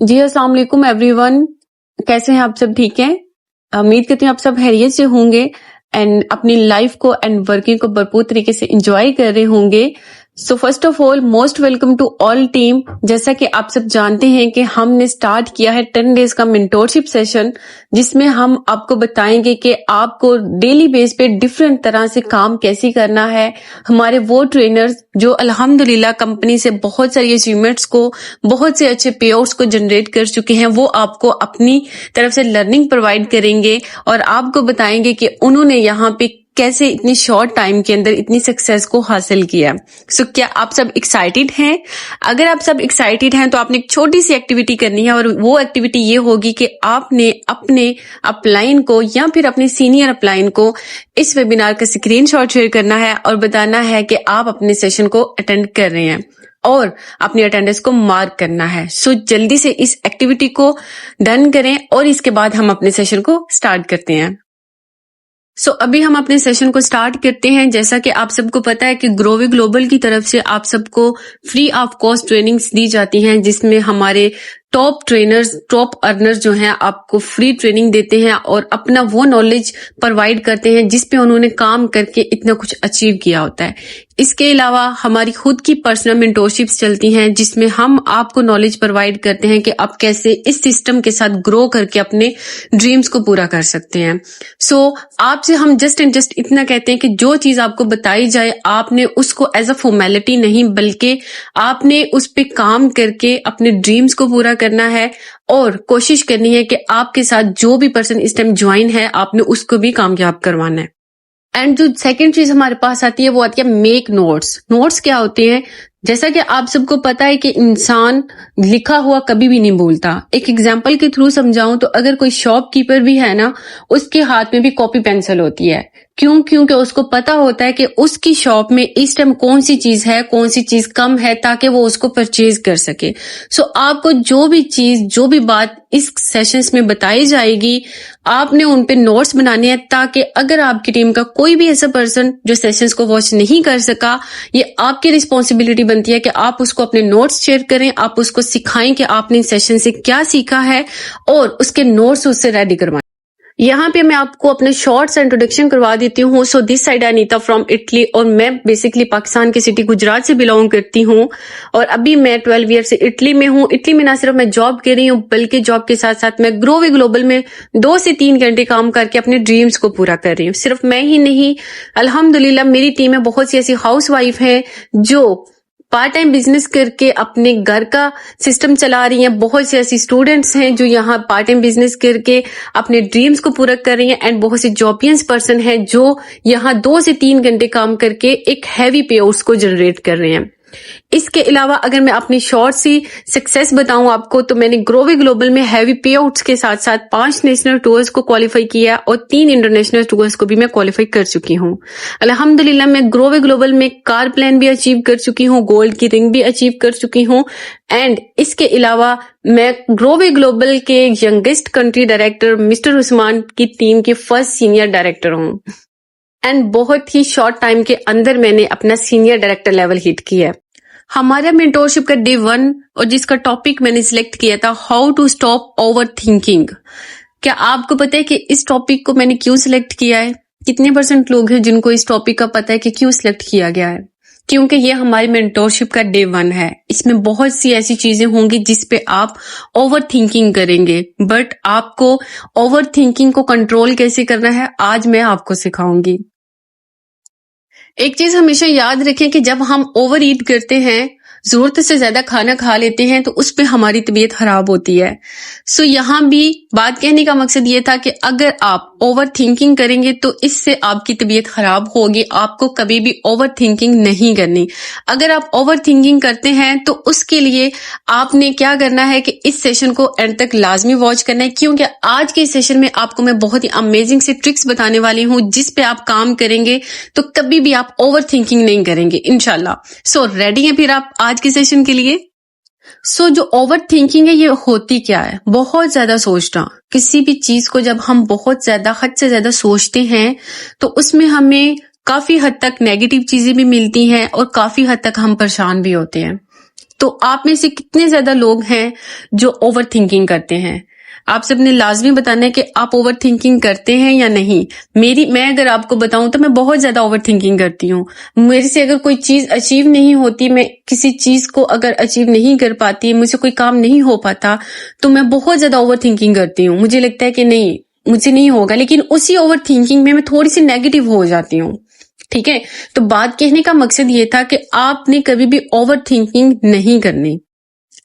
जी, अस्सलाम वालेकुम एवरीवन। कैसे हैं आप सब? ठीक हैं? उम्मीद करती हूँ आप सब खैरियत से होंगे एंड अपनी लाइफ को एंड वर्किंग को भरपूर तरीके से एंजॉय कर रहे होंगे। So first of all most welcome to all team. जैसा कि आप सब जानते हैं कि हमने स्टार्ट किया है 10 डेज का मेंटोरशिप सेशन, जिसमें हम आपको बताएंगे कि आपको डेली बेस पे डिफरेंट तरह से काम कैसे करना है। हमारे वो ट्रेनर्स जो अल्हम्दुलिल्लाह कंपनी से बहुत सारी अचीवमेंट्स को, बहुत से अच्छे पे आउट्स को जनरेट कर चुके हैं, वो आपको अपनी तरफ से लर्निंग प्रोवाइड करेंगे और आपको बताएंगे कि उन्होंने यहाँ पे कैसे इतनी शॉर्ट टाइम के अंदर इतनी सक्सेस को हासिल किया। सो क्या आप सब एक्साइटेड हैं? अगर आप सब एक्साइटेड हैं तो आपने एक छोटी सी एक्टिविटी करनी है और वो एक्टिविटी ये होगी कि आपने अपने अपलाइन को या फिर अपने सीनियर अपलाइन को इस वेबिनार का स्क्रीनशॉट शेयर करना है और बताना है कि आप अपने सेशन को अटेंड कर रहे हैं और अपनी अटेंडेंस को मार्क करना है। सो जल्दी से इस एक्टिविटी को डन करें और इसके बाद हम अपने सेशन को स्टार्ट करते हैं। सो अभी हम अपने सेशन को स्टार्ट करते हैं। जैसा कि आप सबको पता है कि ग्रोवे ग्लोबल की तरफ से आप सबको फ्री ऑफ कॉस्ट ट्रेनिंग्स दी जाती हैं, जिसमें हमारे टॉप ट्रेनर्स, टॉप अर्नर्स जो हैं आपको फ्री ट्रेनिंग देते हैं और अपना वो नॉलेज प्रोवाइड करते हैं जिस पे उन्होंने काम करके इतना कुछ अचीव किया होता है। इसके अलावा हमारी खुद की पर्सनल मेंटोरशिप्स चलती हैं, जिसमें हम आपको नॉलेज प्रोवाइड करते हैं कि आप कैसे इस सिस्टम के साथ ग्रो करके अपने ड्रीम्स को पूरा कर सकते हैं। सो आपसे हम जस्ट एंड जस्ट इतना कहते हैं कि जो चीज आपको बताई जाए आपने उसको एज अ फॉर्मेलिटी नहीं, बल्कि आपने उस पे काम करके अपने ड्रीम्स को पूरा करना है और कोशिश करनी है कि आपके साथ जो भी पर्सन इस टाइम ज्वाइन है आपने उसको भी कामयाब करवाना है। एंड जो सेकंड चीज हमारे पास आती है वो आती है मेक नोट्स। नोट्स क्या होते हैं? जैसा कि आप सबको पता है कि इंसान लिखा हुआ कभी भी नहीं भूलता। एक एग्जांपल के थ्रू समझाऊं तो अगर कोई शॉपकीपर भी है ना, उसके हाथ में भी कॉपी पेंसिल होती है। क्यों? क्योंकि उसको पता होता है कि उसकी शॉप में इस टाइम कौन सी चीज है, कौन सी चीज कम है, ताकि वो उसको परचेज कर सके। सो आपको जो भी चीज, जो भी बात इस सेशंस में बताई जाएगी, आपने उन पे नोट्स बनाने हैं, ताकि अगर आपकी टीम का कोई भी ऐसा पर्सन जो सेशंस को वॉच नहीं कर सका, ये आपकी रिस्पॉन्सिबिलिटी बनती है कि आप उसको अपने नोट्स शेयर करें, आप उसको सिखाएं कि आपने इस सेशन से क्या सीखा है और उसके नोट्स उससे रेडी करवाएं। यहाँ पे मैं आपको अपने शॉर्ट सा इंट्रोडक्शन करवा देती हूँ। So this side Anita from Italy और मैं बेसिकली पाकिस्तान की सिटी गुजरात से बिलोंग करती हूँ और अभी मैं 12 ईयर से इटली में हूँ। इटली में ना सिर्फ मैं जॉब कर रही हूँ बल्कि जॉब के साथ साथ मैं ग्रोवे ग्लोबल में 2 से 3 घंटे काम करके अपने ड्रीम्स को पूरा कर रही हूँ। सिर्फ मैं ही नहीं, अल्हम्दुलिल्लाह मेरी टीम में बहुत सी ऐसी हाउस वाइफ है जो पार्ट टाइम बिजनेस करके अपने घर का सिस्टम चला रही हैं। बहुत से ऐसी स्टूडेंट्स हैं जो यहाँ पार्ट टाइम बिजनेस करके अपने ड्रीम्स को पूरा कर रही हैं एंड बहुत से जॉबियंस पर्सन हैं जो यहाँ 2 से 3 घंटे काम करके एक हैवी पे आउट्स को जनरेट कर रहे हैं। इसके अलावा अगर मैं अपनी शॉर्ट सी सक्सेस बताऊं आपको, तो मैंने ग्रोवे ग्लोबल में हैवी पे आउट्स के साथ साथ 5 नेशनल टूर्स को क्वालिफाई किया और 3 इंटरनेशनल टूर्स को भी मैं क्वालिफाई कर चुकी हूं। अल्हम्दुलिल्लाह मैं ग्रोवे ग्लोबल में कार प्लान भी अचीव कर चुकी हूं, गोल्ड की रिंग भी अचीव कर चुकी हूं एंड इसके अलावा मैं ग्रोवे ग्लोबल के youngest country director mister Usman की टीम की फर्स्ट सीनियर डायरेक्टर हूं एंड बहुत ही शॉर्ट टाइम के अंदर मैंने अपना सीनियर डायरेक्टर लेवल हिट किया है। हमारा मेंटोरशिप का डे 1 और जिसका टॉपिक मैंने सिलेक्ट किया था how to stop overthinking. क्या आपको पता है कि इस टॉपिक को मैंने क्यों सिलेक्ट किया है? कितने % लोग हैं जिनको इस टॉपिक का पता है कि क्यों सिलेक्ट किया गया है? क्योंकि ये हमारी मेंटोरशिप का डे 1 है। इसमें बहुत सी ऐसी चीजें होंगी जिस पे आप ओवर थिंकिंग करेंगे, बट आपको ओवर थिंकिंग को कंट्रोल कैसे करना है आज मैं आपको सिखाऊंगी। एक चीज हमेशा याद रखें कि जब हम ओवर ईट करते हैं, जरूरत से ज्यादा खाना खा लेते हैं, तो उस पे हमारी तबीयत खराब होती है। सो यहाँ भी बात कहने का मकसद ये था कि अगर आप ओवर थिंकिंग करेंगे तो इससे आपकी तबीयत खराब होगी। आपको कभी भी ओवर थिंकिंग नहीं करनी। अगर आप ओवर थिंकिंग करते हैं तो उसके लिए आपने क्या करना है कि इस सेशन को एंड तक लाजमी वॉच करना है, क्योंकि आज के सेशन में आपको मैं बहुत ही अमेजिंग से ट्रिक्स बताने वाली हूँ जिस पे आप काम करेंगे तो कभी भी आप ओवर थिंकिंग नहीं करेंगे इंशाल्लाह। सो रेडी हैं फिर आप आज के सेशन के लिए? जो ओवर थिंकिंग है ये होती क्या है? बहुत ज्यादा सोचना। किसी भी चीज को जब हम बहुत ज्यादा, हद से ज्यादा सोचते हैं तो उसमें हमें काफी हद तक नेगेटिव चीजें भी मिलती हैं और काफी हद तक हम परेशान भी होते हैं। तो आप में से कितने ज्यादा लोग हैं जो ओवर थिंकिंग करते हैं? आप सबने लाजमी बताना है कि आप ओवर थिंकिंग करते हैं या नहीं। मैं अगर आपको बताऊं तो मैं बहुत ज्यादा ओवर थिंकिंग करती हूँ। मेरे से अगर कोई चीज अचीव नहीं होती, मैं किसी चीज को अगर अचीव नहीं कर पाती, मुझसे कोई काम नहीं हो पाता, तो मैं बहुत ज्यादा ओवर थिंकिंग करती हूँ। मुझे लगता है कि नहीं, मुझे नहीं होगा, लेकिन उसी ओवर थिंकिंग में मैं थोड़ी सी नेगेटिव हो जाती हूँ। ठीक है, तो बात कहने का मकसद ये था कि आपने कभी भी ओवर थिंकिंग नहीं करनी।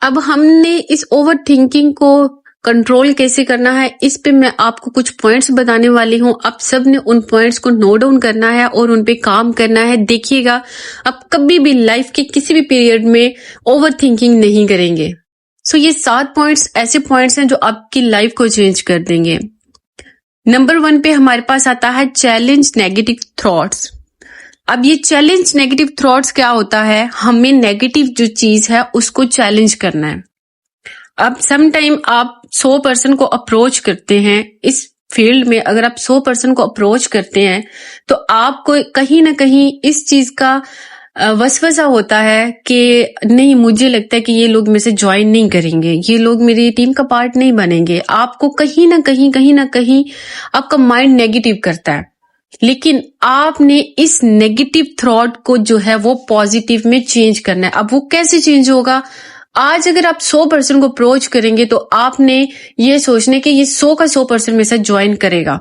अब हमने इस ओवर थिंकिंग को कंट्रोल कैसे करना है, इस पे मैं आपको कुछ पॉइंट्स बताने वाली हूँ। आप सब ने उन पॉइंट्स को नोट डाउन करना है और उन पे काम करना है। देखिएगा, आप कभी भी लाइफ के किसी भी पीरियड में ओवर थिंकिंग नहीं करेंगे। सो ये 7 पॉइंट्स ऐसे पॉइंट्स हैं जो आपकी लाइफ को चेंज कर देंगे। नंबर 1 पे हमारे पास आता है चैलेंज नेगेटिव थॉट्स। अब ये चैलेंज नेगेटिव थॉट्स क्या होता है? हमें नेगेटिव जो चीज है उसको चैलेंज करना है। अब सम टाइम आप 100 पर्सन को अप्रोच करते हैं इस फील्ड में, अगर आप 100 पर्सन को अप्रोच करते हैं तो आपको कहीं ना कहीं इस चीज का वसवसा होता है कि नहीं, मुझे लगता है कि ये लोग मेरे से ज्वाइन नहीं करेंगे, ये लोग मेरी टीम का पार्ट नहीं बनेंगे। आपको कहीं ना कहीं आपका माइंड नेगेटिव करता है, लेकिन आपने इस नेगेटिव थॉट को जो है वो पॉजिटिव में चेंज करना है। अब वो कैसे चेंज होगा? आज अगर आप 100 पर्सन को अप्रोच करेंगे तो आपने ये सोचने कि ये 100 का 100 पर्सन मेरे साथ ज्वाइन करेगा।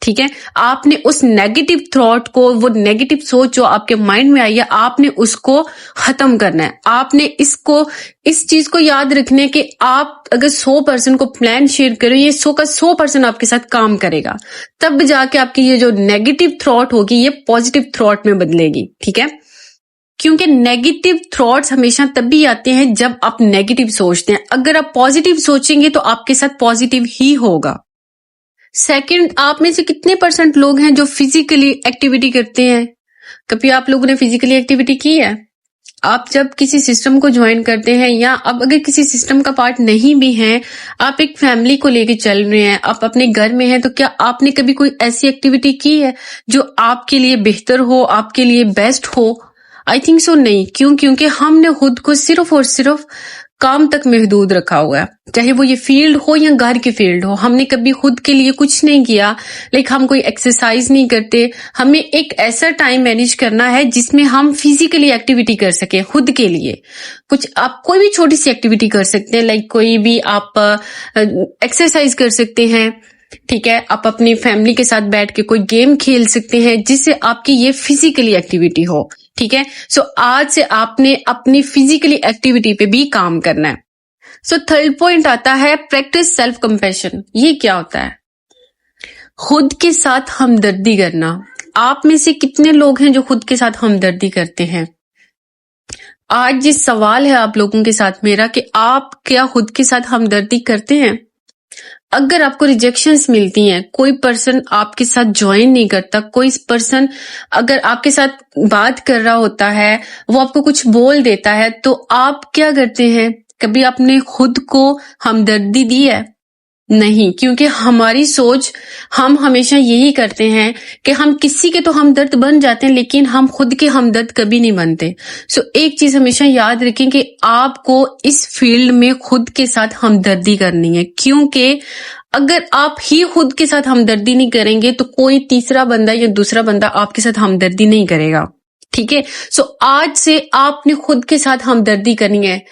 ठीक है, आपने उस नेगेटिव थॉट को, वो नेगेटिव सोच जो आपके माइंड में आई है, आपने उसको खत्म करना है। आपने इस चीज को याद रखने कि आप अगर 100 पर्सन को प्लान शेयर करो, ये 100 का 100 पर्सन आपके साथ काम करेगा, तब जाके आपकी ये जो नेगेटिव थॉट होगी ये पॉजिटिव थॉट में बदलेगी। ठीक है, क्योंकि नेगेटिव थॉट्स हमेशा तभी आते हैं जब आप नेगेटिव सोचते हैं। अगर आप पॉजिटिव सोचेंगे तो आपके साथ पॉजिटिव ही होगा। सेकंड, आप में से कितने % लोग हैं जो फिजिकली एक्टिविटी करते हैं? कभी आप लोगों ने फिजिकली एक्टिविटी की है? आप जब किसी सिस्टम को ज्वाइन करते हैं, या अब अगर किसी सिस्टम का पार्ट नहीं भी हैं, आप एक फैमिली को लेके चल रहे हैं, आप अपने घर में हैं, तो क्या आपने कभी कोई ऐसी एक्टिविटी की है जो आपके लिए बेहतर हो, आपके लिए बेस्ट हो? आई थिंक सो नहीं। क्यों? क्योंकि हमने खुद को सिर्फ और सिर्फ काम तक महदूद रखा हुआ है, चाहे वो ये फील्ड हो या घर की फील्ड हो। हमने कभी खुद के लिए कुछ नहीं किया, लाइक हम कोई एक्सरसाइज नहीं करते। हमें एक ऐसा टाइम मैनेज करना है जिसमें हम फिजिकली एक्टिविटी कर सके खुद के लिए। कुछ आप कोई भी छोटी सी एक्टिविटी कर सकते हैं, लाइक कोई भी आप एक्सरसाइज कर सकते हैं। ठीक है, आप अपनी फैमिली के साथ बैठ के कोई गेम खेल सकते हैं जिससे आपकी ये फिजिकली एक्टिविटी हो। ठीक है, सो आज से आपने अपनी फिजिकली एक्टिविटी पे भी काम करना है। सो थर्ड पॉइंट आता है प्रैक्टिस सेल्फ कंपैशन। ये क्या होता है? खुद के साथ हमदर्दी करना। आप में से कितने लोग हैं जो खुद के साथ हमदर्दी करते हैं? आज ये सवाल है आप लोगों के साथ मेरा कि आप क्या खुद के साथ हमदर्दी करते हैं? अगर आपको रिजेक्शंस मिलती हैं, कोई पर्सन आपके साथ ज्वाइन नहीं करता, कोई पर्सन अगर आपके साथ बात कर रहा होता है, वो आपको कुछ बोल देता है, तो आप क्या करते हैं? कभी आपने खुद को हमदर्दी दी है? नहीं, क्योंकि हमारी सोच, हम हमेशा यही करते हैं कि हम किसी के तो हमदर्द बन जाते हैं, लेकिन हम खुद के हमदर्द कभी नहीं बनते। सो एक चीज हमेशा याद रखें कि आपको इस फील्ड में खुद के साथ हमदर्दी करनी है, क्योंकि अगर आप ही खुद के साथ हमदर्दी नहीं करेंगे तो कोई तीसरा बंदा या दूसरा बंदा आपके साथ हमदर्दी नहीं करेगा। ठीक है, सो आज से आपने खुद के साथ हमदर्दी करनी है।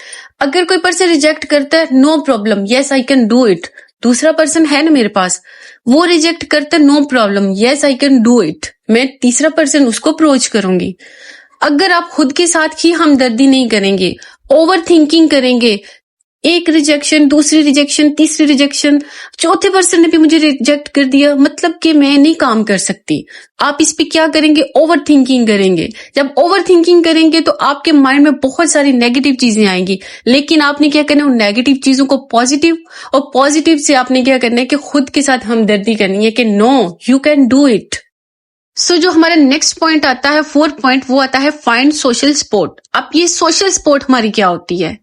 अगर कोई पर्सन रिजेक्ट करता है, no problem, yes I can do it. दूसरा पर्सन है ना मेरे पास, वो रिजेक्ट करता है, no problem, yes I can do it. मैं तीसरा पर्सन उसको अप्रोच करूंगी। अगर आप खुद के साथ ही हमदर्दी नहीं करेंगे, ओवर थिंकिंग करेंगे, एक रिजेक्शन, दूसरी रिजेक्शन, तीसरी रिजेक्शन, चौथे पर्सन ने भी मुझे रिजेक्ट कर दिया, मतलब कि मैं नहीं काम कर सकती। आप इस पे क्या करेंगे? ओवर थिंकिंग करेंगे। जब ओवर थिंकिंग करेंगे तो आपके माइंड में बहुत सारी नेगेटिव चीजें आएंगी, लेकिन आपने क्या करना है? उन नेगेटिव चीजों को पॉजिटिव, और पॉजिटिव से आपने क्या करना है कि खुद के साथ हमदर्दी करनी है कि no, you can do it. So जो हमारा नेक्स्ट पॉइंट आता है, 4th पॉइंट, वो आता है फाइंड सोशल सपोर्ट। अब ये सोशल सपोर्ट हमारी क्या होती है?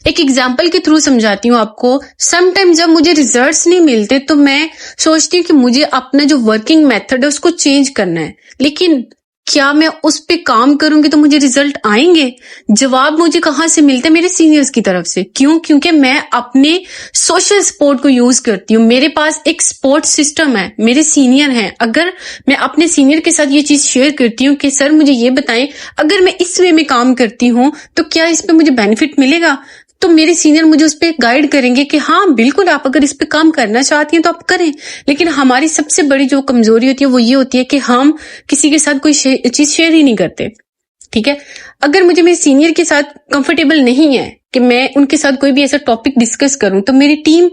एक एग्जाम्पल के थ्रू समझाती हूँ आपको। समटाइम जब मुझे रिजल्ट्स नहीं मिलते तो मैं सोचती हूँ कि मुझे अपना जो वर्किंग मेथड है उसको चेंज करना है, लेकिन क्या मैं उस पे काम करूंगी तो मुझे रिजल्ट आएंगे? जवाब मुझे कहाँ से मिलता है? मेरे सीनियर्स की तरफ से। क्यों? क्योंकि मैं अपने सोशल सपोर्ट को यूज करती हूँ। मेरे पास एक सपोर्ट सिस्टम है, मेरे सीनियर हैं। अगर मैं अपने सीनियर के साथ ये चीज शेयर करती हूँ कि सर मुझे ये बताएं, अगर मैं इस वे में काम करती हूँ तो क्या इस पे मुझे बेनिफिट मिलेगा, तो मेरे सीनियर मुझे उस पर गाइड करेंगे कि हाँ बिल्कुल, आप अगर इस पे काम करना चाहती हैं तो आप करें। लेकिन हमारी सबसे बड़ी जो कमजोरी होती है वो ये होती है कि हम किसी के साथ कोई चीज शेयर ही नहीं करते। ठीक है, अगर मुझे मेरे सीनियर के साथ कंफर्टेबल नहीं है कि मैं उनके साथ कोई भी ऐसा टॉपिक डिस्कस करूं, तो मेरी टीम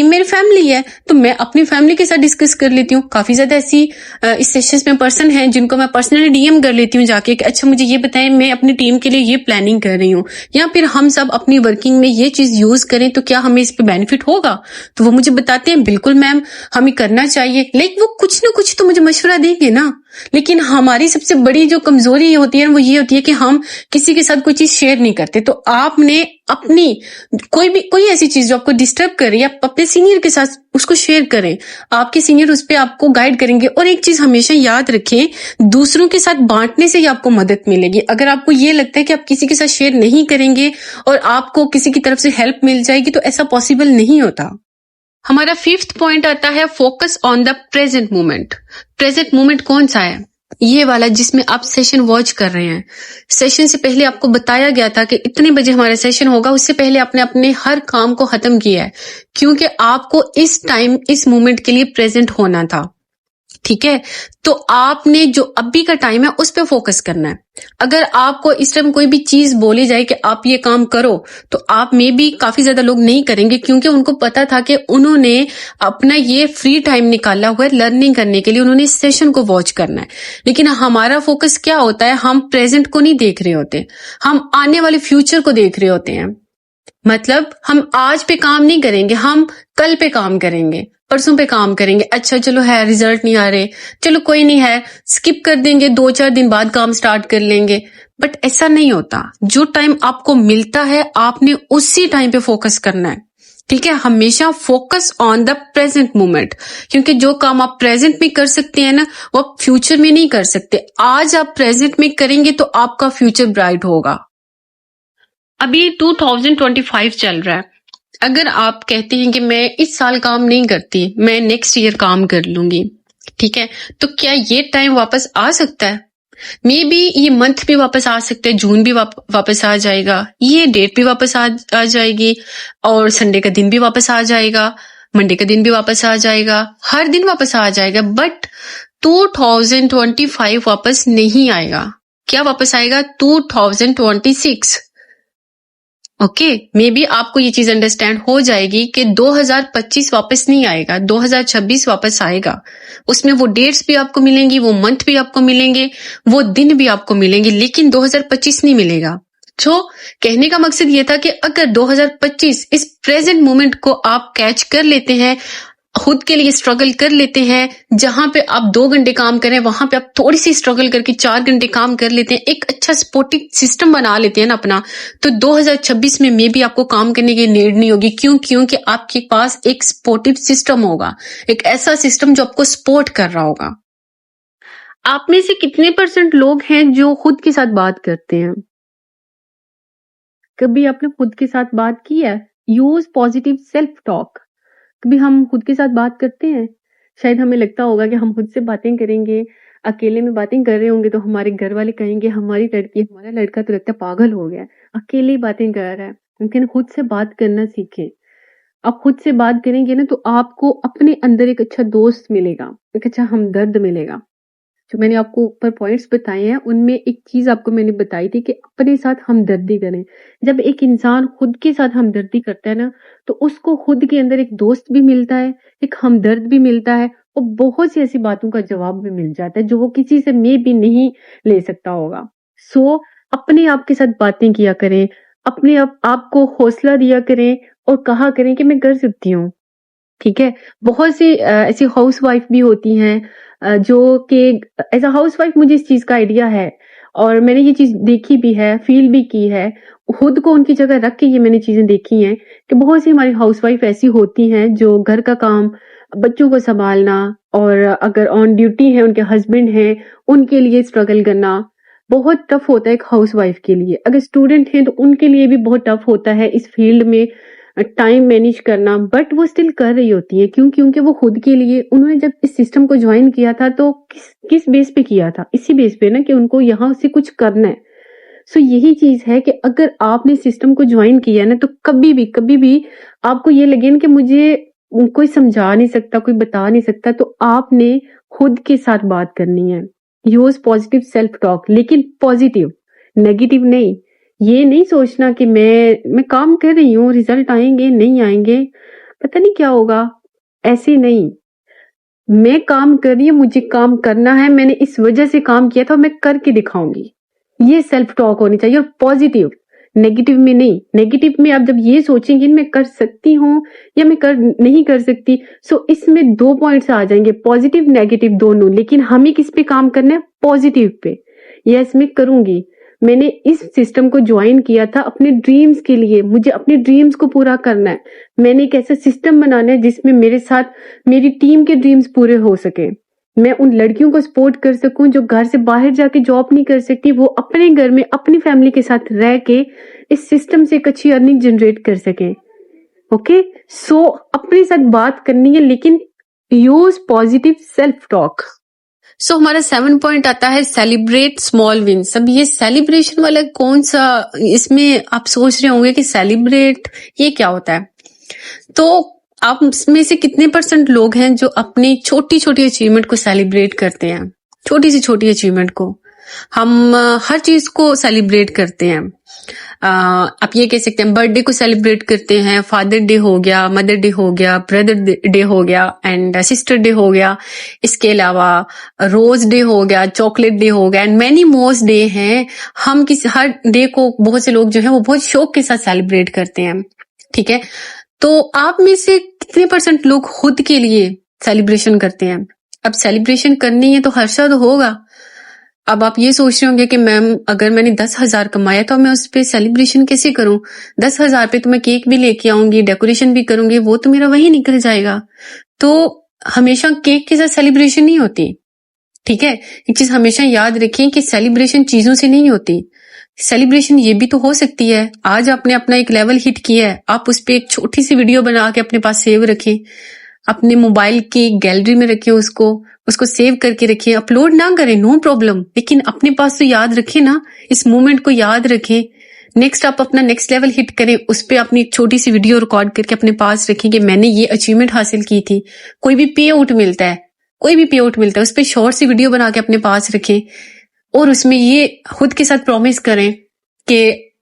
मेरी फैमिली है, तो मैं अपनी फैमिली के साथ डिस्कस कर लेती हूँ। काफी ज्यादा ऐसी इस सेशंस में पर्सन हैं जिनको मैं पर्सनली डीएम कर लेती हूँ जाके कि अच्छा मुझे ये बताएं, मैं अपनी टीम के लिए ये प्लानिंग कर रही हूँ, या फिर हम सब अपनी वर्किंग में ये चीज यूज करें तो क्या हमें इस पे बेनिफिट होगा? तो वो मुझे बताते हैं बिल्कुल मैम हमें करना चाहिए। लाइक वो कुछ ना कुछ तो मुझे मशवरा देंगे ना। लेकिन हमारी सबसे बड़ी जो कमजोरी होती है वो ये होती है कि हम किसी के साथ कोई चीज शेयर नहीं करते। तो आपने अपनी कोई ऐसी चीज जो आपको डिस्टर्ब कर रही है, आप अपने सीनियर के साथ उसको शेयर करें। आपके सीनियर उस पर आपको गाइड करेंगे। और एक चीज हमेशा याद रखें, दूसरों के साथ बांटने से ही आपको मदद मिलेगी। अगर आपको ये लगता है कि आप किसी के साथ शेयर नहीं करेंगे और आपको किसी की तरफ से हेल्प मिल जाएगी, तो ऐसा पॉसिबल नहीं होता। हमारा 5th पॉइंट आता है focus on the present moment. Present moment कौन सा है? ये वाला जिसमें आप सेशन वॉच कर रहे हैं। सेशन से पहले आपको बताया गया था कि इतने बजे हमारा सेशन होगा, उससे पहले आपने अपने हर काम को खत्म किया है, क्योंकि आपको इस टाइम इस मोमेंट के लिए प्रेजेंट होना था। ठीक है, तो आपने जो अभी का टाइम है उस पर फोकस करना है। अगर आपको इस टाइम कोई भी चीज बोली जाए कि आप ये काम करो, तो आप में भी काफी ज्यादा लोग नहीं करेंगे, क्योंकि उनको पता था कि उन्होंने अपना ये फ्री टाइम निकाला हुआ है लर्निंग करने के लिए, उन्होंने इस सेशन को वॉच करना है। लेकिन हमारा फोकस क्या होता है? हम प्रेजेंट को नहीं देख रहे होते, हम आने वाले फ्यूचर को देख रहे होते हैं। मतलब हम आज पे काम नहीं करेंगे, हम कल पे काम करेंगे, परसों पे काम करेंगे। अच्छा चलो है रिजल्ट नहीं आ रहे, चलो कोई नहीं है, स्किप कर देंगे, 2-4 दिन बाद काम स्टार्ट कर लेंगे। बट ऐसा नहीं होता। जो टाइम आपको मिलता है आपने उसी टाइम पे फोकस करना है। ठीक है, हमेशा focus on the present moment, क्योंकि जो काम आप प्रेजेंट में कर सकते हैं ना, वो आप फ्यूचर में नहीं कर सकते। आज आप प्रेजेंट में करेंगे तो आपका फ्यूचर ब्राइट होगा। अभी 2025 चल रहा है। अगर आप कहते हैं कि मैं इस साल काम नहीं करती, मैं नेक्स्ट ईयर काम कर लूंगी, ठीक है, तो क्या ये टाइम वापस आ सकता है? मे बी ये मंथ भी वापस आ सकता है, जून भी वापस आ जाएगा, ये डेट भी वापस आ जाएगी, और संडे का दिन भी वापस आ जाएगा, मंडे का दिन भी वापस आ जाएगा, हर दिन वापस आ जाएगा। बट 2025 वापस नहीं आएगा। क्या वापस आएगा? 2026। ओके, मे बी आपको ये चीज अंडरस्टैंड हो जाएगी कि 2025 वापस नहीं आएगा, 2026 वापस आएगा। उसमें वो डेट्स भी आपको मिलेंगी, वो मंथ भी आपको मिलेंगे, वो दिन भी आपको मिलेंगे, लेकिन 2025 नहीं मिलेगा। तो कहने का मकसद ये था कि अगर 2025 इस प्रेजेंट मोमेंट को आप कैच कर लेते हैं, खुद के लिए स्ट्रगल कर लेते हैं, जहां पे आप 2 घंटे काम करें वहां पे आप थोड़ी सी स्ट्रगल करके 4 घंटे काम कर लेते हैं, एक अच्छा सपोर्टिव सिस्टम बना लेते हैं ना अपना, तो 2026 में मे भी आपको काम करने की नीड नहीं होगी। क्यों? क्योंकि आपके पास एक सपोर्टिव सिस्टम होगा, एक ऐसा सिस्टम जो आपको सपोर्ट कर रहा होगा। आप में से कितने % लोग हैं जो खुद के साथ बात करते हैं? कभी आपने खुद के साथ बात की है? Use positive self talk. कभी हम खुद के साथ बात करते हैं? शायद हमें लगता होगा कि हम खुद से बातें करेंगे, अकेले में बातें कर रहे होंगे तो हमारे घर वाले कहेंगे हमारी लड़की, हमारा लड़का तो लगता है पागल हो गया है, अकेले ही बातें कर रहा है। लेकिन खुद से बात करना सीखें। आप खुद से बात करेंगे ना तो आपको अपने अंदर एक अच्छा दोस्त मिलेगा, एक अच्छा हमदर्द मिलेगा। जो मैंने आपको ऊपर पॉइंट्स बताए हैं उनमें एक चीज आपको मैंने बताई थी कि अपने साथ हमदर्दी करें। जब एक इंसान खुद के साथ हमदर्दी करता है ना, तो उसको खुद के अंदर एक दोस्त भी मिलता है, एक हमदर्द भी मिलता है, और बहुत सी ऐसी बातों का जवाब भी मिल जाता है जो वो किसी से मे भी नहीं ले सकता होगा। सो अपने आप के साथ बातें किया करें, अपने आपको हौसला दिया करें और कहा करें कि मैं कर सकती हूँ। ठीक है, बहुत सी ऐसी हाउसवाइफ भी होती हैं जो कि एज अ हाउसवाइफ मुझे इस चीज का आइडिया है और मैंने ये चीज देखी भी है, फील भी की है, खुद को उनकी जगह रख के ये मैंने चीजें देखी हैं कि बहुत सी हमारी हाउसवाइफ ऐसी होती हैं जो घर का काम बच्चों को संभालना, और अगर ऑन ड्यूटी है, उनके हस्बैंड हैं, उनके लिए स्ट्रगल करना बहुत टफ होता है एक हाउसवाइफ के लिए। अगर स्टूडेंट हैं तो उनके लिए भी बहुत टफ होता है इस फील्ड में टाइम मैनेज करना, बट वो स्टिल कर रही होती है। क्यों? क्योंकि वो खुद के लिए, उन्होंने जब इस सिस्टम को ज्वाइन किया था तो किस बेस पे किया था? इसी बेस पे ना कि उनको यहाँ से कुछ करना है। सो यही चीज है कि अगर आपने सिस्टम को ज्वाइन किया ना, तो कभी भी आपको ये लगे ना कि मुझे कोई समझा नहीं सकता, कोई बता नहीं सकता, तो आपने खुद के साथ बात करनी है। यूज पॉजिटिव सेल्फ टॉक, लेकिन पॉजिटिव, नेगेटिव नहीं। ये नहीं सोचना कि मैं काम कर रही हूँ, रिजल्ट आएंगे नहीं आएंगे, पता नहीं क्या होगा, ऐसे नहीं। मैं काम कर रही हूँ, मुझे काम करना है, मैंने इस वजह से काम किया था, मैं करके दिखाऊंगी। ये सेल्फ टॉक होनी चाहिए, और पॉजिटिव, नेगेटिव में नहीं। नेगेटिव में आप जब ये सोचेंगे मैं कर सकती हूँ या मैं कर नहीं कर सकती, सो इसमें 2 पॉइंट्स आ जाएंगे, पॉजिटिव नेगेटिव दोनों। लेकिन हमें किस पे काम करना है? Positive pay. यस, मैं करूंगी। मैंने इस सिस्टम को ज्वाइन किया था अपने ड्रीम्स के लिए, मुझे अपने ड्रीम्स को पूरा करना है। मैंने एक ऐसा सिस्टम बनाना है जिसमें मेरे साथ मेरी टीम के ड्रीम्स पूरे हो सके। मैं उन लड़कियों को सपोर्ट कर सकूं जो घर से बाहर जाके जॉब नहीं कर सकती, वो अपने घर में अपनी फैमिली के साथ रह के इस सिस्टम से एक अच्छी अर्निंग जनरेट कर सकें। ओके, सो अपने साथ बात करनी है, लेकिन यूज पॉजिटिव सेल्फ टॉक। सो हमारा 7 पॉइंट आता है सेलिब्रेट स्मॉल विन्स। अब ये सेलिब्रेशन वाला कौन सा, इसमें आप सोच रहे होंगे कि सेलिब्रेट ये क्या होता है। तो आप में से कितने % लोग हैं जो अपनी छोटी छोटी अचीवमेंट को सेलिब्रेट करते हैं? छोटी से छोटी अचीवमेंट को हम हर चीज को सेलिब्रेट करते हैं। आप ये कह सकते हैं बर्थडे को सेलिब्रेट करते हैं, फादर डे हो गया, मदर डे हो गया, ब्रदर डे हो गया, एंड सिस्टर डे हो गया। इसके अलावा रोज डे हो गया, चॉकलेट डे हो गया, एंड मैनी मोस्ट डे हैं। हम किसी हर डे को बहुत से लोग जो है वो बहुत शौक के साथ सेलिब्रेट करते हैं। ठीक है, तो आप में से कितने % लोग खुद के लिए सेलिब्रेशन करते हैं? अब सेलिब्रेशन करनी है तो हर्षा तो होगा। अब आप ये सोच रहे होंगे कि मैम अगर मैंने 10,000 कमाया तो मैं उस पर सेलिब्रेशन कैसे करूं? 10,000 पे तो मैं केक भी लेके आऊंगी, डेकोरेशन भी करूंगी, वो तो मेरा वही निकल जाएगा। तो हमेशा केक के साथ सेलिब्रेशन नहीं होती। ठीक है, एक चीज हमेशा याद रखें कि सेलिब्रेशन चीजों से नहीं होती। सेलिब्रेशन ये भी तो हो सकती है, आज आपने अपना एक लेवल हिट किया है, आप उस पर एक छोटी सी वीडियो बना के अपने पास सेव रखें, अपने मोबाइल की गैलरी में रखें, उसको सेव करके रखें, अपलोड ना करें, नो प्रॉब्लम, लेकिन अपने पास तो याद रखें ना, इस मोमेंट को याद रखें। नेक्स्ट आप अपना नेक्स्ट लेवल हिट करें, उस पर अपनी एक छोटी सी वीडियो रिकॉर्ड करके अपने पास रखें कि मैंने ये अचीवमेंट हासिल की थी। कोई भी पे आउट मिलता है, उस पर शॉर्ट सी वीडियो बना के अपने पास रखें, और उसमें ये खुद के साथ प्रॉमिस करें कि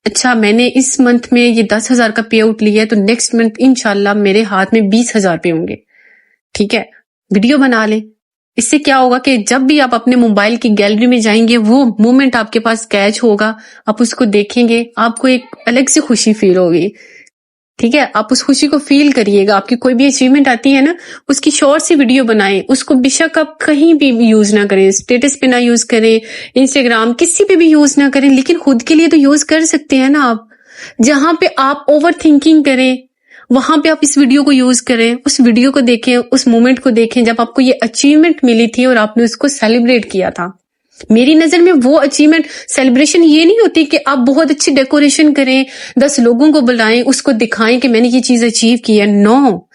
अच्छा मैंने इस मंथ में ये 10,000 का पे आउट लिया है, तो नेक्स्ट मंथ इंशाल्लाह मेरे हाथ में 20,000 पे होंगे। ठीक है, वीडियो बना ले। इससे क्या होगा कि जब भी आप अपने मोबाइल की गैलरी में जाएंगे, वो मोमेंट आपके पास कैच होगा, आप उसको देखेंगे, आपको एक अलग सी खुशी फील होगी। ठीक है, आप उस खुशी को फील करिएगा। आपकी कोई भी अचीवमेंट आती है ना, उसकी शॉर्ट सी वीडियो बनाएं, उसको बेशक आप कहीं भी यूज ना करें, स्टेटस पे ना यूज करें, इंस्टाग्राम किसी पे भी यूज ना करें, लेकिन खुद के लिए तो यूज कर सकते हैं ना आप। जहां पे आप ओवर थिंकिंग करें, वहां पे आप इस वीडियो को यूज करें, उस वीडियो को देखें, उस मोमेंट को देखें जब आपको ये अचीवमेंट मिली थी और आपने उसको सेलिब्रेट किया था। मेरी नजर में वो अचीवमेंट सेलिब्रेशन ये नहीं होती कि आप बहुत अच्छी डेकोरेशन करें, 10 लोगों को बुलाएं, उसको दिखाएं कि मैंने ये चीज अचीव की है। नो,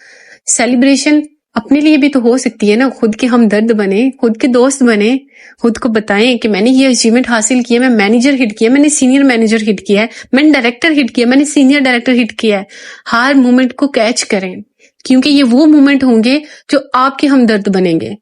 सेलिब्रेशन अपने लिए भी तो हो सकती है ना। खुद के हमदर्द बने, खुद के दोस्त बने, खुद को बताएं कि मैंने ये अचीवमेंट हासिल किया, मैं मैनेजर हिट किया, मैंने सीनियर मैनेजर हिट किया है, मैंने डायरेक्टर हिट किया, मैंने सीनियर डायरेक्टर हिट किया है। हर मोमेंट को कैच करें, क्योंकि ये वो मोमेंट होंगे जो आपके हमदर्द बनेंगे।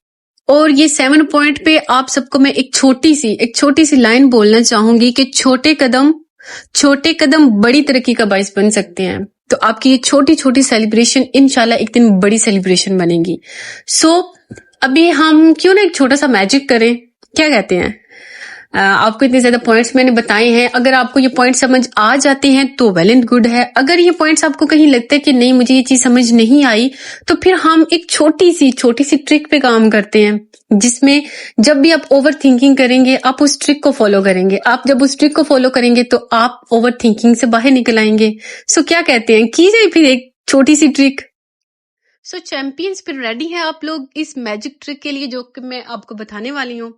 और ये 7 पॉइंट पे आप सबको मैं एक छोटी सी लाइन बोलना चाहूंगी कि छोटे कदम बड़ी तरक्की का बाइस बन सकते हैं। तो आपकी ये छोटी छोटी सेलिब्रेशन इंशाल्लाह एक दिन बड़ी सेलिब्रेशन बनेगी। सो अभी हम क्यों ना एक छोटा सा मैजिक करें, क्या कहते हैं? आपको इतने ज्यादा पॉइंट्स मैंने बताए हैं, अगर आपको ये पॉइंट समझ आ जाते हैं तो वेल एंड गुड है। अगर ये पॉइंट्स आपको कहीं लगता है कि नहीं मुझे ये चीज समझ नहीं आई, तो फिर हम एक छोटी सी ट्रिक पे काम करते हैं, जिसमें जब भी आप ओवर थिंकिंग करेंगे आप उस ट्रिक को फॉलो करेंगे। आप जब उस ट्रिक को फॉलो करेंगे तो आप ओवर थिंकिंग से बाहर निकल आएंगे। सो क्या कहते हैं, कीजिए फिर एक छोटी सी ट्रिक। सो चैंपियंस, फिर रेडी हैं आप लोग इस मैजिक ट्रिक के लिए जो कि मैं आपको बताने वाली हूँ।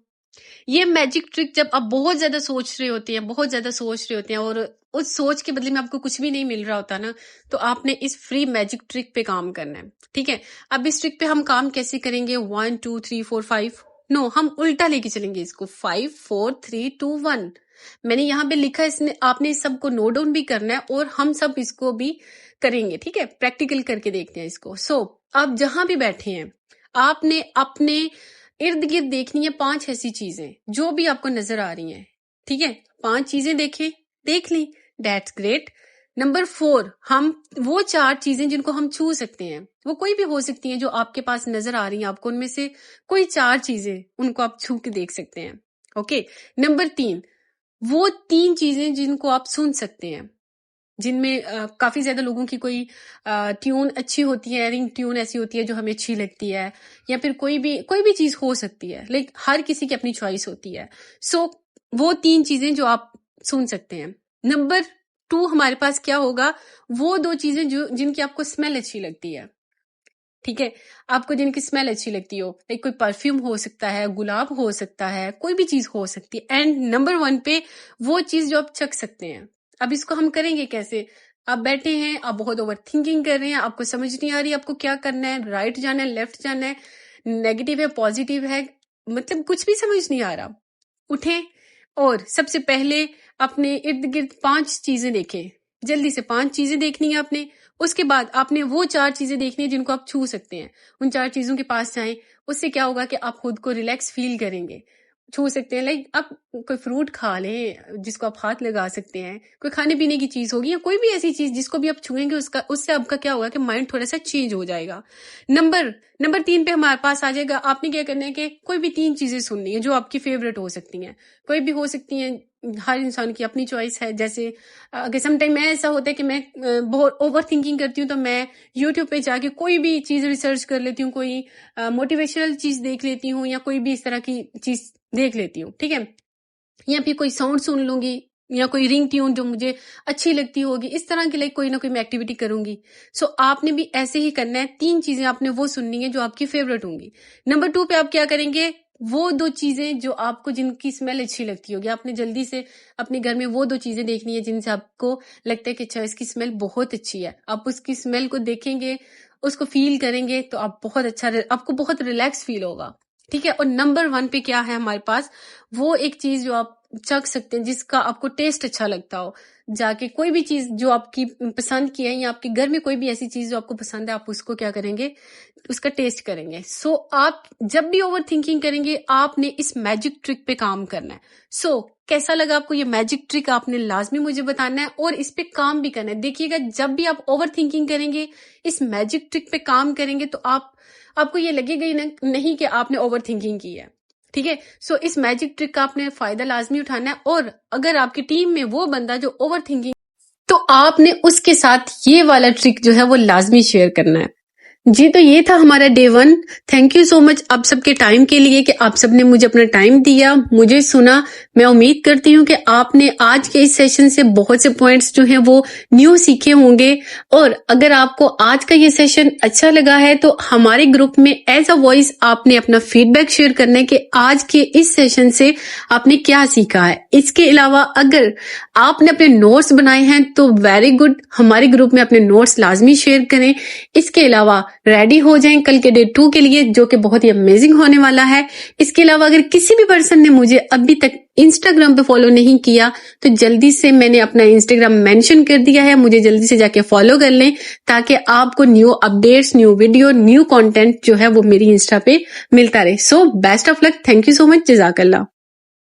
ये मैजिक ट्रिक जब आप बहुत ज्यादा सोच रहे होते हैं, बहुत ज्यादा सोच रहे होते हैं और उस सोच के बदले में आपको कुछ भी नहीं मिल रहा होता ना, तो आपने इस फ्री मैजिक ट्रिक पे काम करना है। ठीक है, अब इस ट्रिक पे हम काम कैसे करेंगे? 1 2 3 4 5, नो, हम उल्टा लेके चलेंगे इसको। 5 4 3 2 1। मैंने यहाँ पे लिखा है, इसने आपने इस सबको नोट डाउन भी करना है और हम सब इसको भी करेंगे। ठीक है, प्रैक्टिकल करके देखते हैं इसको। सो आप जहां भी बैठे हैं, आपने अपने इर्द गिर्द देखनी है 5 ऐसी चीजें जो भी आपको नजर आ रही हैं। ठीक है, 5 चीजें देख ली, दैट्स ग्रेट। नंबर 4, हम वो 4 चीजें जिनको हम छू सकते हैं, वो कोई भी हो सकती हैं जो आपके पास नजर आ रही हैं आपको, उनमें से कोई 4 चीजें उनको आप छू के देख सकते हैं। ओके, नंबर 3, वो 3 चीजें जिनको आप सुन सकते हैं, जिनमें काफी ज्यादा लोगों की कोई ट्यून अच्छी होती है, रिंग ट्यून ऐसी होती है जो हमें अच्छी लगती है, या फिर कोई भी चीज हो सकती है, लाइक हर किसी की अपनी चॉइस होती है। सो वो 3 चीजें जो आप सुन सकते हैं। नंबर 2 हमारे पास क्या होगा? वो 2 चीजें जो जिनकी आपको स्मेल अच्छी लगती है। ठीक है, आपको जिनकी स्मेल अच्छी लगती हो, लाइक कोई परफ्यूम हो सकता है, गुलाब हो सकता है, कोई भी चीज हो सकती है। एंड नंबर 1 पे वो चीज जो आप चख सकते हैं। अब इसको हम करेंगे कैसे? आप बैठे हैं, आप बहुत ओवर थिंकिंग कर रहे हैं, आपको समझ नहीं आ रही आपको क्या करना है, राइट जाना है, लेफ्ट जाना है, नेगेटिव है, पॉजिटिव है, मतलब कुछ भी समझ नहीं आ रहा। उठें और सबसे पहले अपने इर्द गिर्द 5 चीजें देखें। जल्दी से 5 चीजें देखनी है आपने। उसके बाद आपने वो 4 चीजें देखनी है जिनको आप छू सकते हैं। उन 4 चीजों के पास जाएं। उससे क्या होगा कि आप खुद को रिलैक्स फील करेंगे। छू सकते हैं, लाइक आप कोई फ्रूट खा लें जिसको आप हाथ लगा सकते हैं, कोई खाने पीने की चीज होगी या कोई भी ऐसी चीज जिसको भी आप छुएंगे उससे आपका क्या होगा कि माइंड थोड़ा सा चेंज हो जाएगा। नंबर 3 पे हमारे पास आ जाएगा, आपने क्या करना है कि कोई भी 3 चीजें सुननी है जो आपकी फेवरेट हो सकती हैं, कोई भी हो सकती हैं, हर इंसान की अपनी चॉइस है। जैसे अगर समटाइम मैं ऐसा होता है कि मैं बहुत ओवर थिंकिंग करती हूँ, तो मैं यूट्यूब पे जाके कोई भी चीज रिसर्च कर लेती हूँ, कोई मोटिवेशनल चीज देख लेती हूँ या कोई भी इस तरह की चीज देख लेती हूँ। ठीक है, या फिर कोई साउंड सुन लूंगी या कोई रिंग ट्यून जो मुझे अच्छी लगती होगी, इस तरह की लाइक कोई ना कोई मैं एक्टिविटी करूंगी। सो आपने भी ऐसे ही करना है। 3 चीजें आपने वो सुननी है जो आपकी फेवरेट होंगी। नंबर 2 पे आप क्या करेंगे? वो 2 चीजें जो आपको जिनकी स्मेल अच्छी लगती होगी, आपने जल्दी से अपने घर में वो 2 चीजें देखनी है जिनसे आपको लगता है कि अच्छा इसकी स्मेल बहुत अच्छी है। आप उसकी स्मेल को देखेंगे, उसको फील करेंगे तो आप आपको बहुत रिलैक्स फील होगा। ठीक है, और नंबर 1 पे क्या है हमारे पास? वो एक चीज जो आप चख सकते हैं, जिसका आपको टेस्ट अच्छा लगता हो। जाके कोई भी चीज जो आपकी पसंद की है या आपके घर में कोई भी ऐसी चीज जो आपको पसंद है, आप उसको क्या करेंगे? उसका टेस्ट करेंगे। सो आप जब भी ओवर थिंकिंग करेंगे, आपने इस मैजिक ट्रिक पे काम करना है। सो कैसा लगा आपको ये मैजिक ट्रिक? आपने लाजमी मुझे बताना है और इस पे काम भी करना है। देखिएगा, जब भी आप ओवर थिंकिंग करेंगे, इस मैजिक ट्रिक पे काम करेंगे, तो आपको ये लगेगा ही नहीं कि आपने ओवर थिंकिंग की है। ठीक है, सो इस मैजिक ट्रिक का आपने फायदा लाजमी उठाना है। और अगर आपकी टीम में वो बंदा जो ओवर थिंकिंग, तो आपने उसके साथ ये वाला ट्रिक जो है वो लाजमी शेयर करना है। जी, तो ये था हमारा day 1। Thank you so much आप सबके टाइम के लिए कि आप सबने मुझे अपना टाइम दिया, मुझे सुना। मैं उम्मीद करती हूँ कि आपने आज के इस सेशन से बहुत से पॉइंट्स जो हैं वो न्यू सीखे होंगे। और अगर आपको आज का ये सेशन अच्छा लगा है तो हमारे ग्रुप में एज अ वॉइस आपने अपना फीडबैक शेयर करना है कि आज के इस सेशन से आपने क्या सीखा है। इसके अलावा अगर आपने अपने नोट्स बनाए हैं तो वेरी गुड, हमारे ग्रुप में अपने नोट्स लाजमी शेयर करें। इसके अलावा रेडी हो जाएं कल के डे 2 के लिए, जो कि बहुत ही अमेजिंग होने वाला है। इसके अलावा अगर किसी भी पर्सन ने मुझे अभी तक इंस्टाग्राम पे फॉलो नहीं किया तो जल्दी से मैंने अपना इंस्टाग्राम मेंशन कर दिया है, मुझे जल्दी से जाके फॉलो कर लें ताकि आपको new updates, new video, new content जो है वो मेरी इंस्टा पे मिलता रहे। So best of luck, thank you so much, जज़ाकल्लाह।